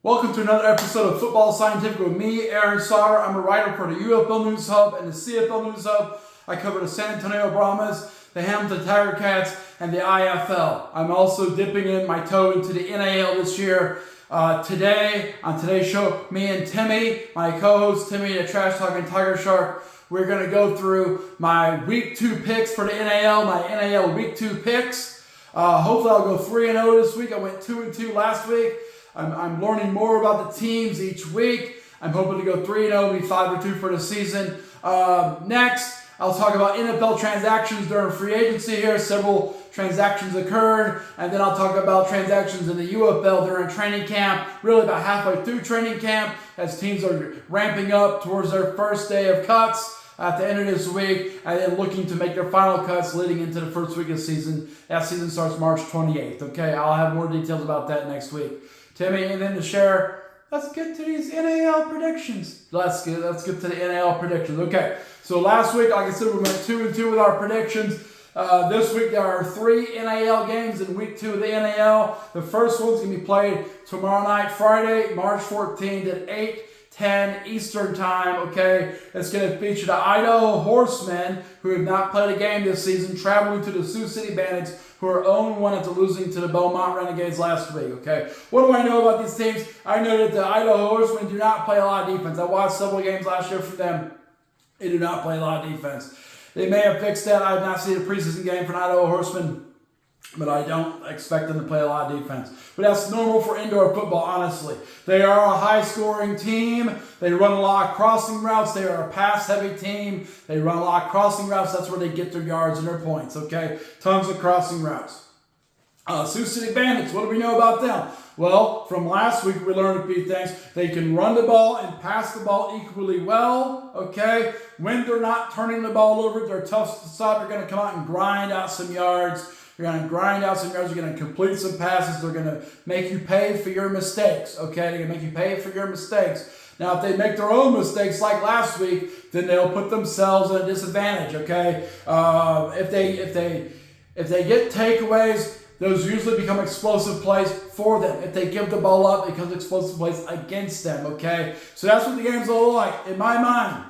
Welcome to another episode of Football Scientific with me, Aaron Sauter. I'm a writer for the UFL News Hub and the CFL News Hub. I cover the San Antonio Brahmas, the Hamilton Tiger Cats, and the IFL. I'm also dipping in my toe into the NAL this year. Today, on today's show, me and Timmy, my co-host Timmy, the Trash Talking Tiger Shark, we're going to go through my Week 2 picks for the NAL, my NAL Week 2 picks. Hopefully I'll go 3-0 this week. I went 2-2 last week. I'm learning more about the teams each week. I'm hoping to go 3-0, be 5-2 for the season. Next, I'll talk about NFL transactions during free agency here. Several transactions occurred. And then I'll talk about transactions in the UFL during training camp, really about halfway through training camp as teams are ramping up towards their first day of cuts at the end of this week, and then looking to make their final cuts leading into the first week of the season. That season starts March 28th. Okay, I'll have more details about that next week. Timmy, and then to share, let's get to these NAL predictions. Let's get to the NAL predictions. Okay, so last week, like I said, we went 2-2 with our predictions. This week, there are 3 NAL games in Week 2 of the NAL. The first one's going to be played tomorrow night, Friday, March 14th at 8:10 Eastern Time, okay? It's going to feature the Idaho Horsemen, who have not played a game this season, traveling to the Sioux City Bandits, who are 0-1 after losing to the Beaumont Renegades last week, okay? What do I know about these teams? I know that the Idaho Horsemen do not play a lot of defense. I watched several games last year for them. They do not play a lot of defense. They may have fixed that. I have not seen a preseason game for an Idaho Horsemen, but I don't expect them to play a lot of defense. But that's normal for indoor football, honestly. They are a high-scoring team. They run a lot of crossing routes. They are a pass-heavy team. They run a lot of crossing routes. That's where they get their yards and their points, okay? Tons of crossing routes. Sioux City Bandits, what do we know about them? Well, from last week, we learned a few things. They can run the ball and pass the ball equally well, okay? When they're not turning the ball over, they're tough to stop. They're going to come out and grind out some yards. They're going to grind out some yards. They're going to complete some passes. They're going to make you pay for your mistakes, okay? They're going to make you pay for your mistakes. Now, if they make their own mistakes like last week, then they'll put themselves at a disadvantage, okay? If they get takeaways, those usually become explosive plays for them. If they give the ball up, it becomes explosive plays against them, okay? So that's what the game's all like. In my mind,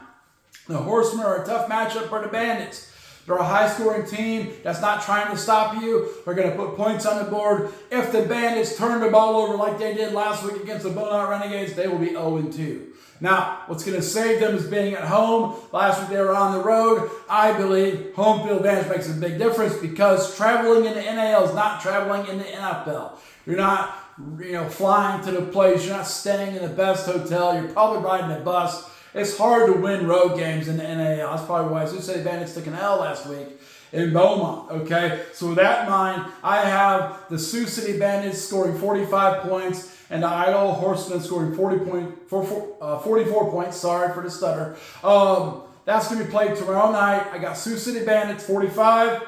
the Horsemen are a tough matchup for the Bandits. They're a high-scoring team that's not trying to stop you. They're going to put points on the board. If the Bandits turn the ball over like they did last week against the Beaumont Renegades, they will be 0-2. Now, what's going to save them is being at home. Last week they were on the road. I believe home field advantage makes a big difference because traveling in the NAL is not traveling in the NFL. You're not, flying to the place. You're not staying in the best hotel. You're probably riding a bus. It's hard to win road games in the NAL. That's probably why Sioux City Bandits took an L last week in Beaumont, okay? So with that in mind, I have the Sioux City Bandits scoring 45 points and the Idaho Horsemen scoring 44 points. Sorry for the stutter. That's going to be played tomorrow night. I got Sioux City Bandits 45,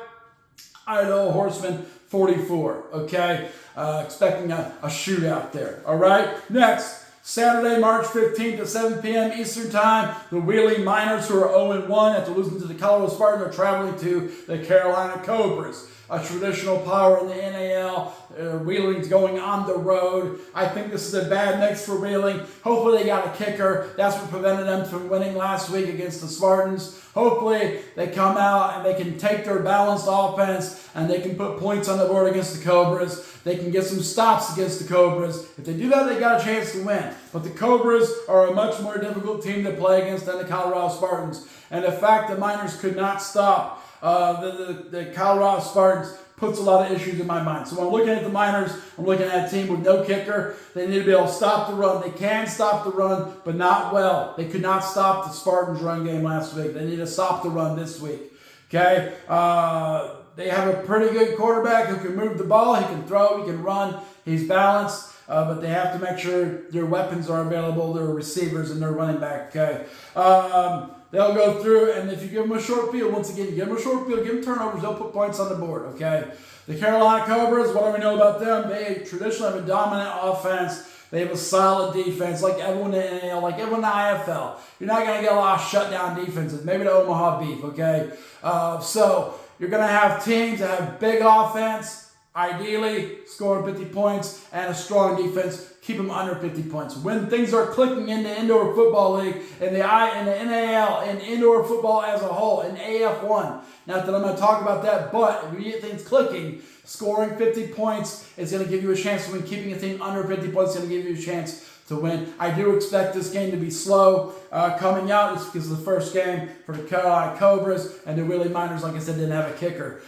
Idaho Horsemen 44, okay? Expecting a shootout there, all right? Next. Saturday, March 15th at 7 p.m. Eastern Time, the Wheeling Miners, who are 0-1 after losing to the Colorado Spartans, are traveling to the Carolina Cobras, a traditional power in the NAL. Wheeling's going on the road. I think this is a bad mix for Wheeling. Hopefully they got a kicker. That's what prevented them from winning last week against the Spartans. Hopefully they come out and they can take their balanced offense and they can put points on the board against the Cobras. They can get some stops against the Cobras. If they do that, they got a chance to win. But the Cobras are a much more difficult team to play against than the Colorado Spartans. And the fact that Miners could not stop the Colorado Spartans puts a lot of issues in my mind. So when I'm looking at the Miners, I'm looking at a team with no kicker. They need to be able to stop the run. They can stop the run, but not well. They could not stop the Spartans' run game last week. They need to stop the run this week. Okay? They have a pretty good quarterback who can move the ball. He can throw. He can run. He's balanced. But they have to make sure their weapons are available, their receivers and their running back. Okay? They'll go through, and if you give them a short field, once again, give them a short field, give them turnovers, they'll put points on the board, okay? The Carolina Cobras, what do we know about them? They traditionally have a dominant offense. They have a solid defense, like everyone in the NAL, like everyone in the IFL. You're not going to get a lot of shutdown defenses, maybe the Omaha Beef, okay? So you're going to have teams that have big offense, Ideally, scoring 50 points and a strong defense. Keep them under 50 points. When things are clicking in the Indoor Football League, in the NAL, in indoor football as a whole, in AF1. Not that I'm going to talk about that, but if you get things clicking, scoring 50 points is going to give you a chance to win. Keeping a team under 50 points is going to give you a chance to win. I do expect this game to be slow coming out. It's because of the first game for the Carolina Cobras, and the Willie Miners, like I said, didn't have a kicker.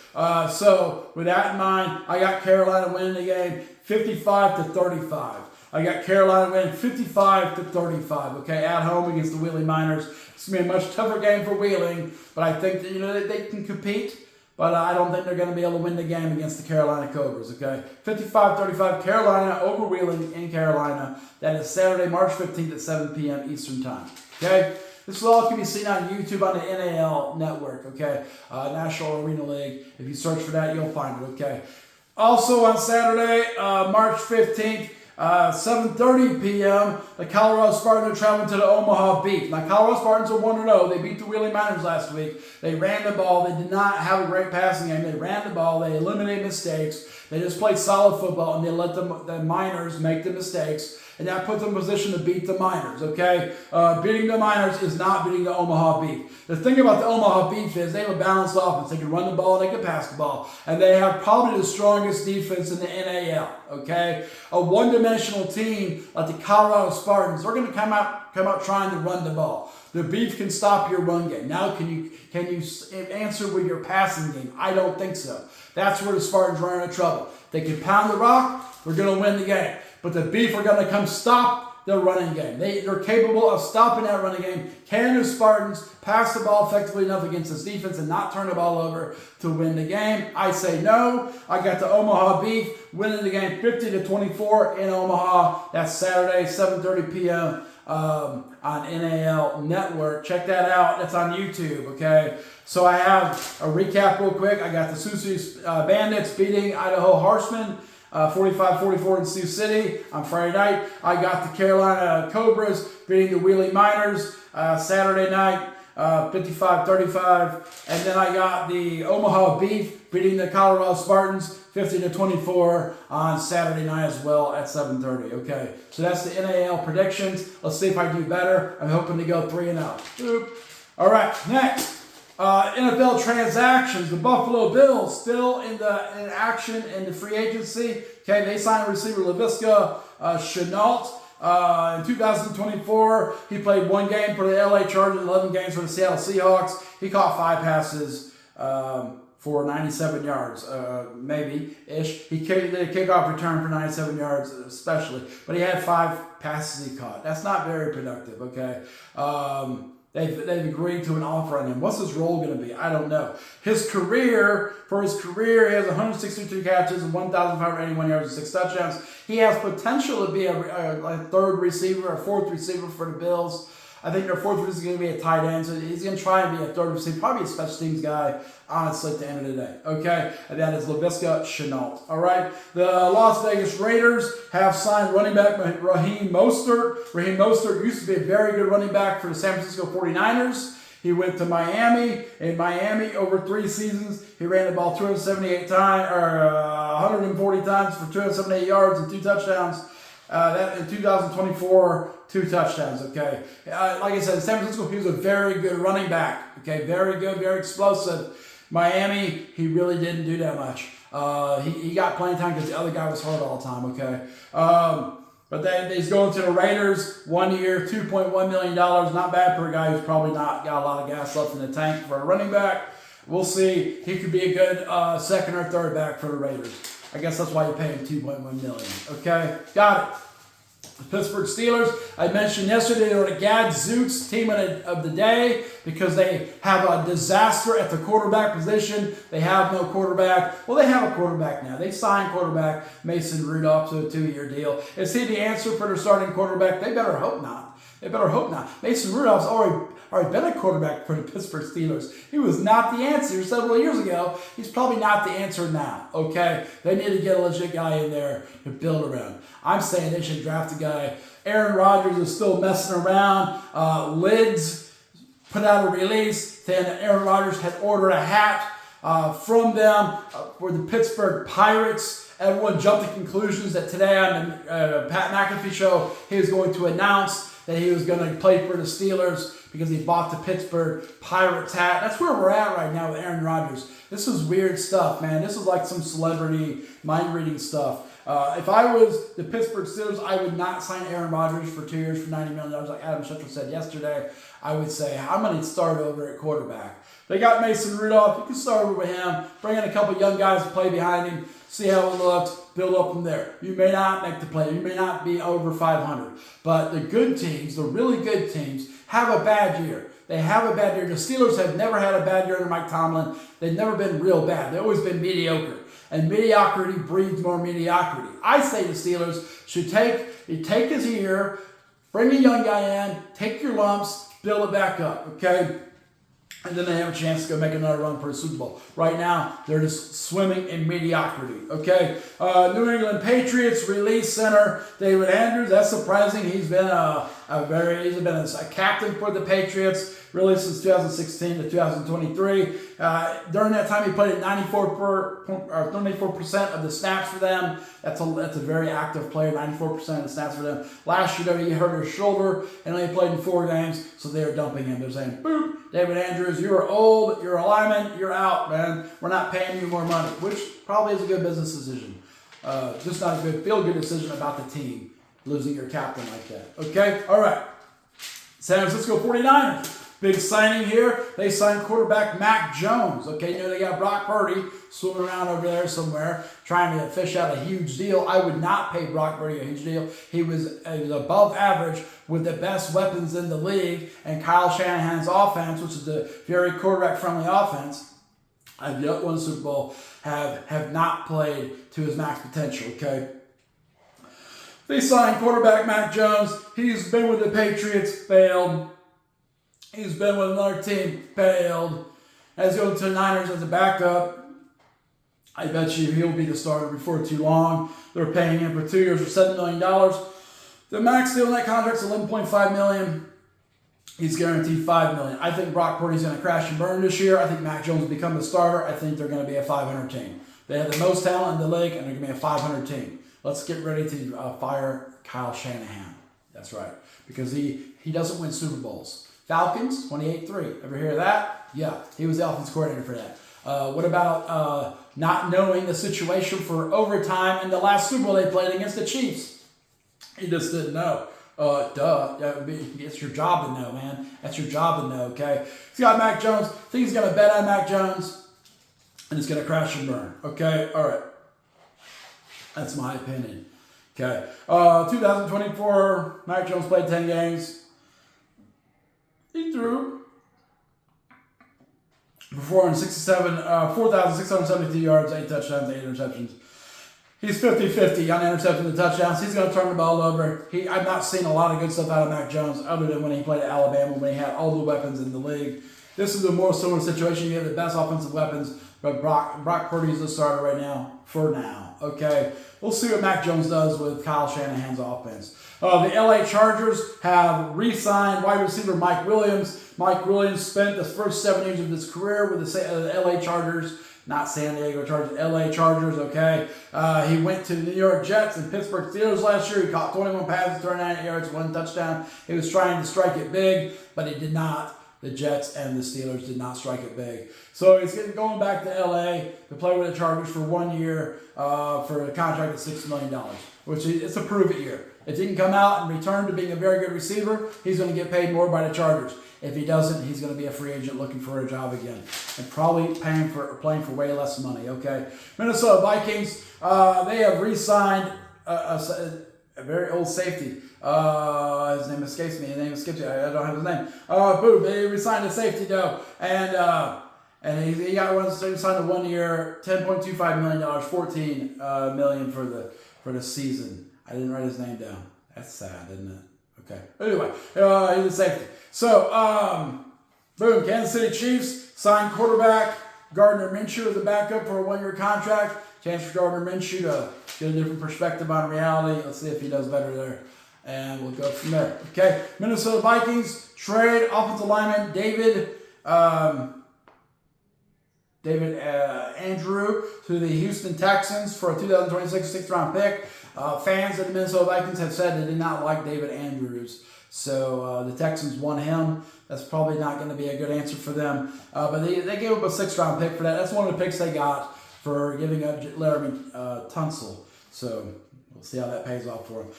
So with that in mind, I got Carolina winning the game 55-35. I got Carolina winning 55-35, okay, at home against the Wheeling Miners. It's going to be a much tougher game for Wheeling, but I think that, they can compete, but I don't think they're going to be able to win the game against the Carolina Cobras, okay? 55-35, Carolina over Wheeling in Carolina. That is Saturday, March 15th at 7 p.m. Eastern Time, okay? This all can be seen on YouTube on the NAL network, okay? National Arena League. If you search for that, you'll find it, okay? Also on Saturday, March 15th, 7:30 p.m., the Colorado Spartans are traveling to the Omaha Beef. Now, Colorado Spartans are 1-0. They beat the Wheeling Miners last week. They ran the ball. They did not have a great passing game. They ran the ball. They eliminated mistakes. They just played solid football, and they let the Miners make the mistakes. And that puts them in position to beat the Miners, okay? Beating the Miners is not beating the Omaha Beef. The thing about the Omaha Beef is they have a balanced offense. They can run the ball, they can pass the ball. And they have probably the strongest defense in the NAL, okay? A one-dimensional team like the Colorado Spartans, they're going to come out trying to run the ball. The Beef can stop your run game. Now, can you answer with your passing game? I don't think so. That's where the Spartans run into trouble. They can pound the rock, we're going to win the game. But the Beef are going to come stop the running game. They're capable of stopping that running game. Can the Spartans pass the ball effectively enough against this defense and not turn the ball over to win the game? I say no. I got the Omaha Beef winning the game 50-24 in Omaha. That's Saturday, 7:30 p.m. On NAL Network. Check that out. That's on YouTube, okay? So I have a recap real quick. I got the Sioux City Bandits beating Idaho Horsemen 45-44 in Sioux City on Friday night. I got the Carolina Cobras beating the Wheeling Miners Saturday night 55-35. And then I got the Omaha Beef beating the Colorado Spartans 50-24 on Saturday night as well at 7:30. Okay, so that's the NAL predictions. Let's see if I do better. I'm hoping to go 3-0. All right, next. NFL transactions. The Buffalo Bills still in action in the free agency. Okay, they signed receiver Laviska Shenault. In 2024, he played 1 game for the LA Chargers, 11 games for the Seattle Seahawks. He caught 5 passes for 97 yards, maybe-ish. He did a kickoff return for 97 yards especially, but he had 5 passes he caught. That's not very productive, okay? They've agreed to an offer on him. What's his role going to be? I don't know. For his career, he has 163 catches and 1,581 yards and 6 touchdowns. He has potential to be a third receiver or fourth receiver for the Bills. I think their fourth receiver is going to be a tight end, so he's going to try and be a third receiver, probably a special teams guy, honestly, at the end of the day. Okay? And that is Laviska Shenault. All right? The Las Vegas Raiders have signed running back Raheem Mostert. Raheem Mostert used to be a very good running back for the San Francisco 49ers. He went to Miami. In Miami, over 3 seasons, he ran the ball 140 times for 278 yards and 2 touchdowns. That in 2024, 2 touchdowns, okay? Like I said, in San Francisco, he was a very good running back, okay? Very good, very explosive. Miami, he really didn't do that much. He got playing time because the other guy was hurt all the time, okay? But then he's going to the Raiders, 1 year, $2.1 million. Not bad for a guy who's probably not got a lot of gas left in the tank for a running back. We'll see. He could be a good second or third back for the Raiders. I guess that's why you pay him $2.1 million. Okay, got it. The Pittsburgh Steelers, I mentioned yesterday, they were the Gadzooks team of the day because they have a disaster at the quarterback position. They have no quarterback. Well, they have a quarterback now. They signed quarterback Mason Rudolph to a 2-year deal. Is he the answer for their starting quarterback? They better hope not. They better hope not. Mason Rudolph's already been a quarterback for the Pittsburgh Steelers. He was not the answer several years ago. He's probably not the answer now, okay? They need to get a legit guy in there to build around. I'm saying they should draft a guy. Aaron Rodgers is still messing around. Lids put out a release saying that Aaron Rodgers had ordered a hat from them for the Pittsburgh Pirates. Everyone jumped to conclusions that today on the Pat McAfee show, he was going to announce that he was going to play for the Steelers because he bought the Pittsburgh Pirates hat. That's where we're at right now with Aaron Rodgers. This is weird stuff, man. This is like some celebrity mind-reading stuff. If I was the Pittsburgh Steelers, I would not sign Aaron Rodgers for 2 years for $90 million. Like Adam Schefter said yesterday, I would say, I'm going to start over at quarterback. They got Mason Rudolph. You can start over with him. Bring in a couple young guys to play behind him. See how it looks. Build up from there. You may not make the play. You may not be over 500. But the good teams, the really good teams, have a bad year. They have a bad year. The Steelers have never had a bad year under Mike Tomlin. They've never been real bad. They've always been mediocre. And mediocrity breeds more mediocrity. I say the Steelers should take his year, bring a young guy in, take your lumps, build it back up, okay? And then they have a chance to go make another run for a Super Bowl. Right now, they're just swimming in mediocrity, okay? New England Patriots release center David Andrews. That's surprising. He's been a captain for the Patriots really since 2016 to 2023. During that time, he played at 94% of the snaps for them. That's a very active player, 94% of the snaps for them. Last year, he hurt his shoulder and only played in 4 games, so they're dumping him. They're saying, boop, David Andrews, you're old, you're a lineman, you're out, man. We're not paying you more money, which probably is a good business decision. Just not a good feel-good decision about the team, losing your captain like that. Okay? All right. San Francisco 49ers. Big signing here. They signed quarterback Mac Jones. Okay, you know they got Brock Purdy swimming around over there somewhere trying to fish out a huge deal. I would not pay Brock Purdy a huge deal. He was above average with the best weapons in the league, and Kyle Shanahan's offense, which is a very quarterback-friendly offense, I've yet won the Super Bowl, have not played to his max potential, okay? They signed quarterback Mac Jones. He's been with the Patriots, failed. He's been with another team, failed. Has going to the Niners as a backup. I bet you he'll be the starter before too long. They're paying him for 2 years for $7 million. The max deal in that contract is $11.5 million. He's guaranteed $5 million. I think Brock Purdy's going to crash and burn this year. I think Mac Jones will become the starter. I think they're going to be a 500 team. They have the most talent in the league, and they're going to be a 500 team. Let's get ready to fire Kyle Shanahan. That's right. Because he doesn't win Super Bowls. Falcons, 28-3. Ever hear of that? Yeah, he was the offense coordinator for that. What about not knowing the situation for overtime in the last Super Bowl they played against the Chiefs? He just didn't know. It's your job to know, man. That's your job to know, okay? He's got Mac Jones. I think he's going to bet on Mac Jones, and it's going to crash and burn, okay? All right. That's my opinion, okay? 2024, Mac Jones played 10 games. He threw for 4,672 yards, 8 touchdowns, 8 interceptions. He's 50-50 on interceptions and touchdowns. He's going to turn the ball over. I've not seen a lot of good stuff out of Mac Jones other than when he played at Alabama, when he had all the weapons in the league. This is a more similar situation. You have the best offensive weapons, but Brock Purdy is the starter right now, for now. Okay, we'll see what Mac Jones does with Kyle Shanahan's offense. The LA Chargers have re-signed wide receiver Mike Williams. Mike Williams spent the first 7 years of his career with the LA Chargers, not San Diego Chargers, LA Chargers, okay? He went to the New York Jets and Pittsburgh Steelers last year. He caught 21 passes, 39 yards, 1 touchdown. He was trying to strike it big, but he did not. The Jets and the Steelers did not strike it big. So he's going back to LA to play with the Chargers for 1 year for a contract of $6 million, which it's a prove-it year. If he can come out and return to being a very good receiver, he's going to get paid more by the Chargers. If he doesn't, he's going to be a free agent looking for a job again and probably playing for way less money, okay? Minnesota Vikings, they have re-signed a very old safety. His name escapes me. I don't have his name. Boom. They re-signed a safety though, and he got one. So he signed a 1 year, $10.25 million, $14 million for the season. I didn't write his name down. That's sad, isn't it? Okay. Anyway, he's a safety. So, boom. Kansas City Chiefs signed quarterback Gardner Minshew as a backup for a 1 year contract. Chance for Gardner Minshew to get a different perspective on reality. Let's see if he does better there. And we'll go from there. Okay. Minnesota Vikings trade offensive lineman David David Andrew to the Houston Texans for a 2026 sixth-round pick. Fans of the Minnesota Vikings have said they did not like David Andrews. So the Texans won him. That's probably not going to be a good answer for them. But they gave up a sixth-round pick for that. That's one of the picks they got for giving up Laramie Tunsil. So we'll see how that pays off for them.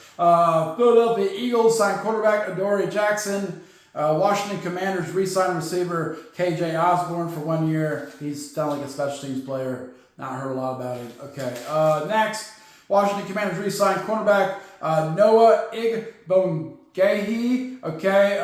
Philadelphia Eagles signed quarterback Adoree Jackson. Washington Commanders re-signed receiver KJ Osborne for 1 year. He's sounded like a special teams player. Not heard a lot about him. Okay. Next, Washington Commanders re-signed cornerback Noah Igbogahi. Okay.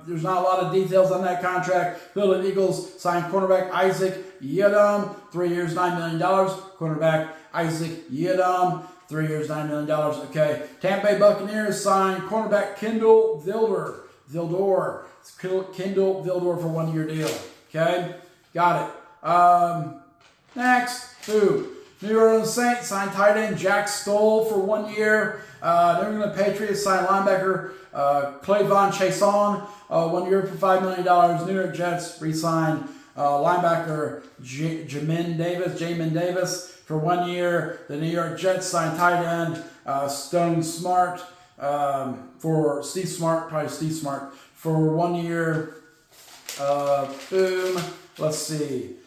There's not a lot of details on that contract. Philadelphia Eagles signed cornerback Isaac Yiadom, 3 years, $9 million. Cornerback Isaac Yiadom, 3 years, $9 million. Okay. Tampa Bay Buccaneers signed cornerback Kendall Vildor. Kendall Vildor for 1 year deal. Okay, got it. Next, New Orleans Saints signed tight end Jack Stoll for 1 year. New England Patriots signed linebacker Clayvon Chason 1 year for $5 million. New York Jets re-signed linebacker Jamin Davis for 1 year. The New York Jets signed tight end Stone Smart. For Steve Smart for 1 year. Let's see.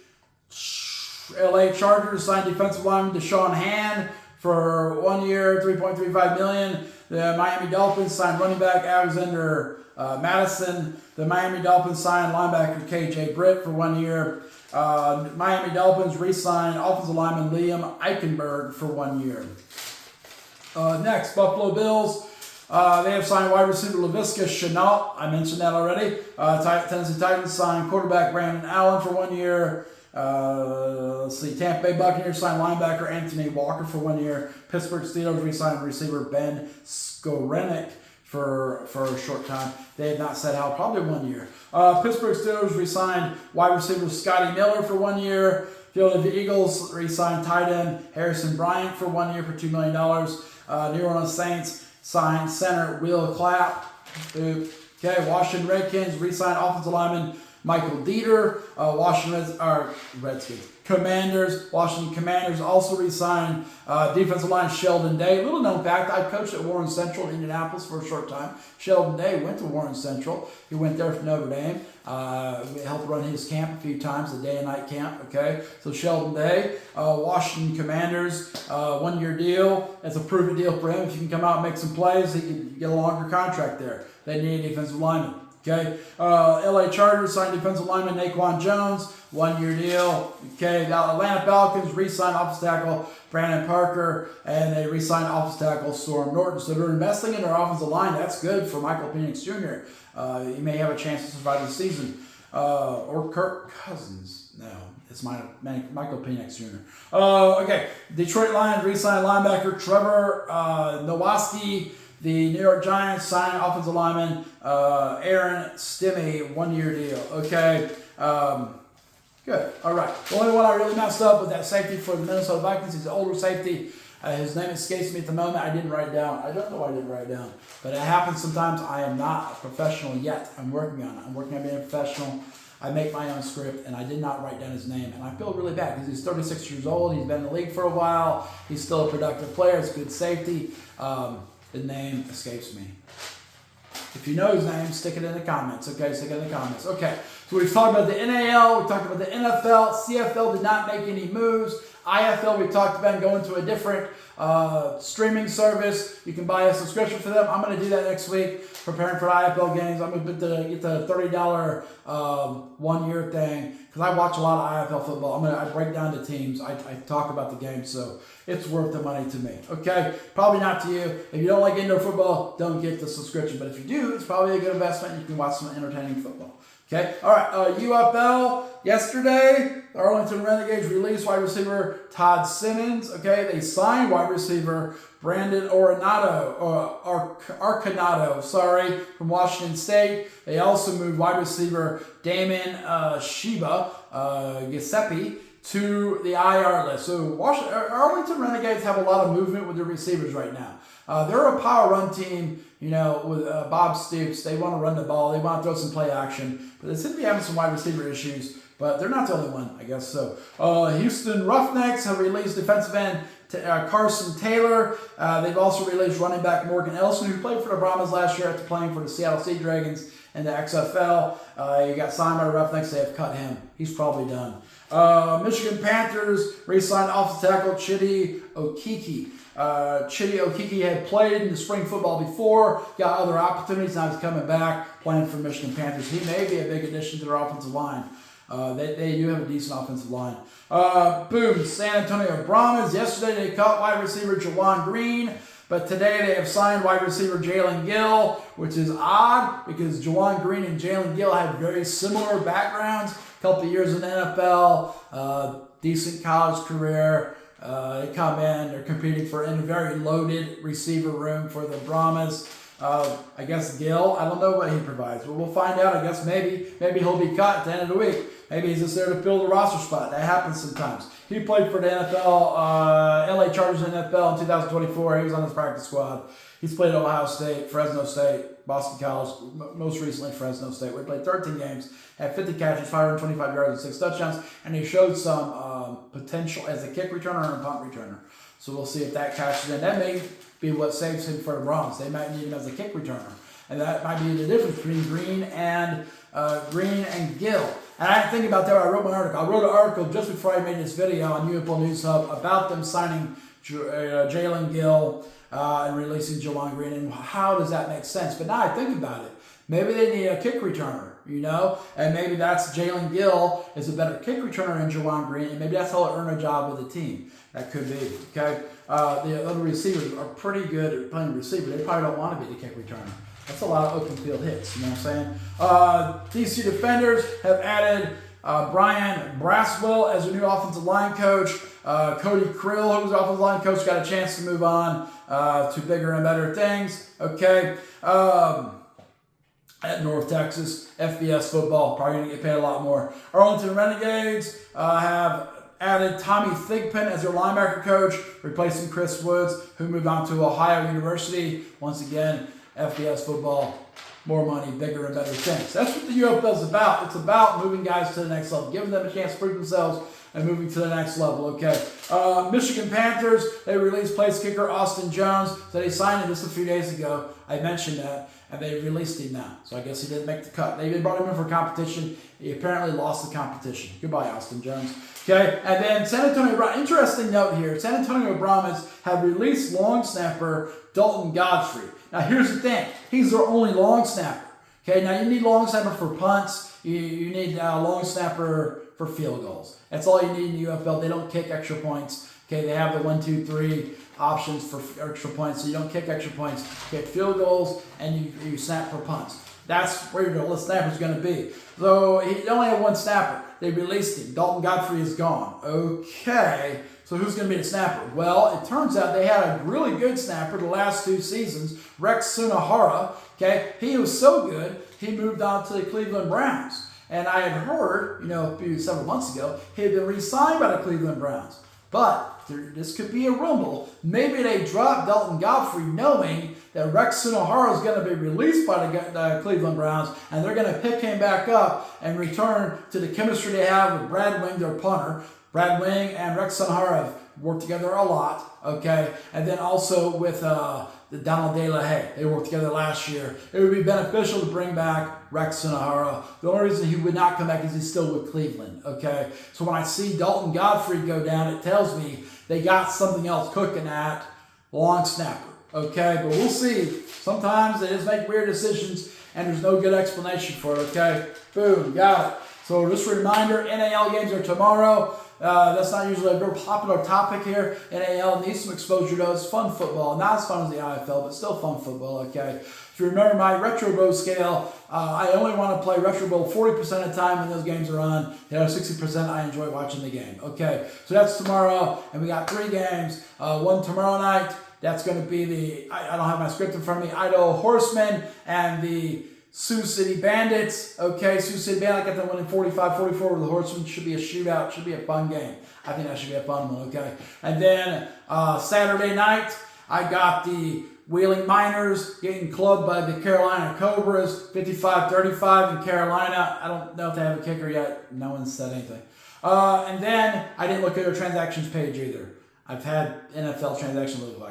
LA Chargers signed defensive lineman Deshaun Hand for 1 year, $3.35 million. The Miami Dolphins signed running back Alexander Madison. The Miami Dolphins signed linebacker KJ Britt for 1 year. Miami Dolphins re-signed offensive lineman Liam Eichenberg for 1 year. Next, Buffalo Bills. They have signed wide receiver Laviska Shenault. I mentioned that already. Tennessee Titans signed quarterback Brandon Allen for 1 year. Let's see. Tampa Bay Buccaneers signed linebacker Anthony Walker for 1 year. Pittsburgh Steelers re-signed receiver Ben Skorenek for a short time. They have not said how. Probably 1 year. Pittsburgh Steelers re-signed wide receiver Scotty Miller for 1 year. Philadelphia Eagles re-signed tight end Harrison Bryant for 1 year for $2 million. New Orleans Saints signed center Will Clapp. Okay, Washington Redskins re-signed offensive lineman Michael Dieter. Washington Commanders also re-signed defensive line Sheldon Day. Little known fact, I coached at Warren Central in Indianapolis for a short time. Sheldon Day went to Warren Central. He went there for Notre Dame. We helped run his camp a few times, the day and night camp. Okay, so Sheldon Day, Washington Commanders, 1 year deal. That's a proven deal for him. If you can come out and make some plays, he can get a longer contract there. They need a defensive lineman. Okay, LA Chargers signed defensive lineman Naquan Jones, 1 year deal. Okay, the Atlanta Falcons re-signed offensive tackle Brandon Parker, and they re-signed offensive tackle Storm Norton. So they're investing in their offensive line. That's good for Michael Penix Jr. He may have a chance to survive the season. Or Kirk Cousins. No, it's Michael Penix Jr. Okay, Detroit Lions re-signed linebacker Trevor Nowaski. The New York Giants signed offensive lineman Aaron Stimmy, 1 year deal. Okay, good. All right. The only one I really messed up with that safety for the Minnesota Vikings. He's an older safety. His name escapes me at the moment. I didn't write it down. I don't know why I didn't write it down. But it happens sometimes. I am not a professional yet. I'm working on it. I'm working on being a professional. I make my own script, and I did not write down his name. And I feel really bad because he's 36 years old. He's been in the league for a while. He's still a productive player. It's good safety. The name escapes me. If you know his name, stick it in the comments. Okay, stick it in the comments. Okay, so we've talked about the NAL. We talked about the NFL. CFL did not make any moves. IFL, we talked about going to a different streaming service. You can buy a subscription for them. I'm going to do that next week, preparing for the IFL games. I'm going to get the $30 1 year thing because I watch a lot of IFL football. I break down the teams. I talk about the game, so it's worth the money to me. Okay, probably not to you. If you don't like indoor football, don't get the subscription. But if you do, it's probably a good investment. You can watch some entertaining football. Okay, all right, UFL, yesterday, the Arlington Renegades released wide receiver Todd Simmons. Okay, they signed wide receiver Brandon Arcanado, from Washington State. They also moved wide receiver Damon Giuseppe to the IR list. So Arlington Renegades have a lot of movement with their receivers right now. They're a power run team, with Bob Stoops. They want to run the ball. They want to throw some play action. But they seem to be having some wide receiver issues but they're not the only one, I guess so. Houston Roughnecks have released defensive end Carson Taylor. They've also released running back Morgan Ellison, who played for the Brahmas last year after playing for the Seattle Sea Dragons in the XFL. He got signed by the Roughnecks. They have cut him. He's probably done. Michigan Panthers re-signed offensive tackle Chidi Okeke. Chidi Okeke had played in the spring football before, got other opportunities, now he's coming back playing for Michigan Panthers. He may be a big addition to their offensive line. They do have a decent offensive line. Boom, San Antonio Brahmas. Yesterday they cut wide receiver Jawan Green, but today they have signed wide receiver Jalen Gill, which is odd because Jawan Green and Jalen Gill had very similar backgrounds. A couple of years in the NFL, decent college career. They come in, they're competing for in a very loaded receiver room for the Brahmas. I guess Gill, I don't know what he provides, but we'll find out. I guess maybe he'll be cut at the end of the week. Maybe he's just there to fill the roster spot. That happens sometimes. He played for the NFL, LA Chargers in the NFL in 2024. He was on his practice squad. He's played at Ohio State, Fresno State, Boston College, most recently Fresno State, where he played 13 games, had 50 catches, 525 yards, and 6 touchdowns, and he showed some potential as a kick returner and a punt returner. So we'll see if that catches in. That may be what saves him for the Browns. They might need him as a kick returner, and that might be the difference between Green and Gill. And I didn't think about that when I wrote my article. I wrote an article just before I made this video on UFL News Hub about them signing Jalen Gill and releasing Jawan Green, and how does that make sense? But now I think about it. Maybe they need a kick returner, and maybe that's Jalen Gill is a better kick returner than Jawan Green, and maybe that's how he'll earn a job with the team. That could be, okay? The other receivers are pretty good at playing receiver. They probably don't want to be the kick returner. That's a lot of open field hits, you know what I'm saying? DC Defenders have added Brian Braswell as a new offensive line coach. Cody Krill, who was offensive line coach, got a chance to move on to bigger and better things, okay? At North Texas, FBS football, probably going to get paid a lot more. Arlington Renegades have added Tommy Thigpen as their linebacker coach, replacing Chris Woods, who moved on to Ohio University. Once again, FBS football, more money, bigger and better things. That's what the UFL is about. It's about moving guys to the next level, giving them a chance to prove themselves and moving to the next level, okay? Michigan Panthers, they released place kicker Austin Jones. So they signed him just a few days ago. I mentioned that. And they released him now. So I guess he didn't make the cut. They even brought him in for competition. He apparently lost the competition. Goodbye, Austin Jones. Okay, and then San Antonio, interesting note here. San Antonio Brahmas have released long snapper Dalton Godfrey. Now here's the thing. He's their only long snapper. Okay, now you need long snapper for punts. You need long snapper for field goals. That's all you need in the UFL. They don't kick extra points. Okay, they have the 1, 2, 3 options for extra points, so you don't kick extra points. You kick field goals, and you snap for punts. That's where your snapper is going to be. So they only have one snapper. They released him. Dalton Godfrey is gone. Okay, so who's going to be the snapper? Well, it turns out they had a really good snapper the last 2 seasons, Rex Sunahara. Okay, he was so good, he moved on to the Cleveland Browns. And I had heard, several months ago, he had been re-signed by the Cleveland Browns. But this could be a rumble. Maybe they dropped Dalton Godfrey knowing that Rex Sunahara is going to be released by the Cleveland Browns, and they're going to pick him back up and return to the chemistry they have with Brad Wing, their punter. Brad Wing and Rex Sunahara have worked together a lot, okay? And then also with the Donald De La Haye. They worked together last year. It would be beneficial to bring back Rex Sunahara. The only reason he would not come back is he's still with Cleveland, okay? So when I see Dalton Godfrey go down, it tells me they got something else cooking at long snapper, okay? But we'll see. Sometimes they just make weird decisions, and there's no good explanation for it, okay? Boom, got it. So just a reminder, NAL games are tomorrow. That's not usually a very popular topic here. NAL needs some exposure to. It's fun football. Not as fun as the IFL, but still fun football, okay? If you remember my Retro Bowl scale, I only want to play Retro Bowl 40% of the time when those games are on. The other 60% I enjoy watching the game, okay? So that's tomorrow, and we got 3 games. One tomorrow night. That's going to be I don't have my script in front of me, Idaho Horsemen and the Sioux City Bandits. Okay, Sioux City Bandits, I got them winning 45-44 with the Horsemen. Should be a shootout. Should be a fun game. I think that should be a fun one, okay? And then Saturday night, I got the Wheeling Miners getting clubbed by the Carolina Cobras, 55-35 in Carolina. I don't know if they have a kicker yet. No one said anything. And then I didn't look at their transactions page either. I've had NFL transactions look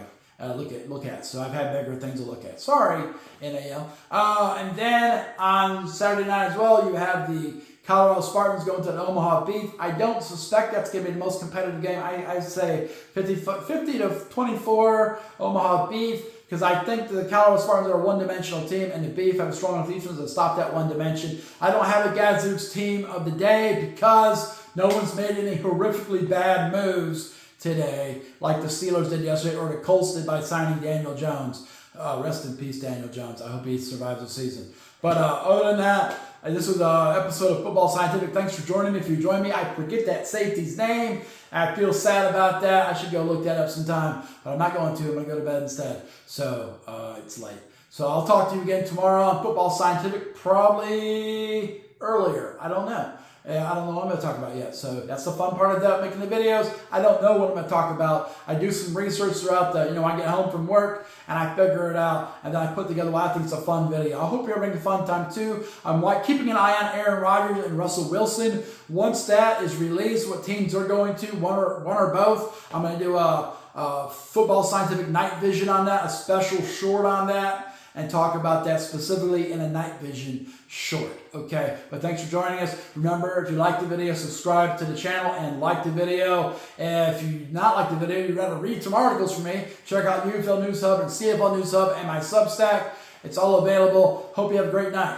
at. So I've had bigger things to look at. Sorry, NAL. And then on Saturday night as well, you have the Colorado Spartans going to the Omaha Beef. I don't suspect that's going to be the most competitive game. I say 50-24 Omaha Beef, because I think the Colorado Spartans are a one-dimensional team, and the Beef have a strong enough defense to stop that one dimension. I don't have a Gadzooks team of the day because no one's made any horrifically bad moves today, like the Steelers did yesterday, or the Colts did by signing Daniel Jones. Rest in peace, Daniel Jones. I hope he survives the season. But other than that, this was an episode of Football Scientific. Thanks for joining me. If you join me, I forget that safety's name. I feel sad about that. I should go look that up sometime, but I'm not going to. I'm going to go to bed instead. So it's late. So I'll talk to you again tomorrow on Football Scientific, probably earlier. I don't know. I don't know what I'm going to talk about yet. So that's the fun part of making the videos. I don't know what I'm going to talk about. I do some research throughout I get home from work and I figure it out, and then I put together what I think is a fun video. I hope you're having a fun time too. I'm keeping an eye on Aaron Rodgers and Russell Wilson. Once that is released, what teams they're going to, one or both, I'm going to do a Football Scientific night vision on that, a special short on that, and talk about that specifically in a night vision short. Okay, but thanks for joining us. Remember, if you like the video, subscribe to the channel and like the video. And if you not like the video, you'd rather read some articles from me, check out UFL News Hub and CFL News Hub and my Substack. It's all available. Hope you have a great night.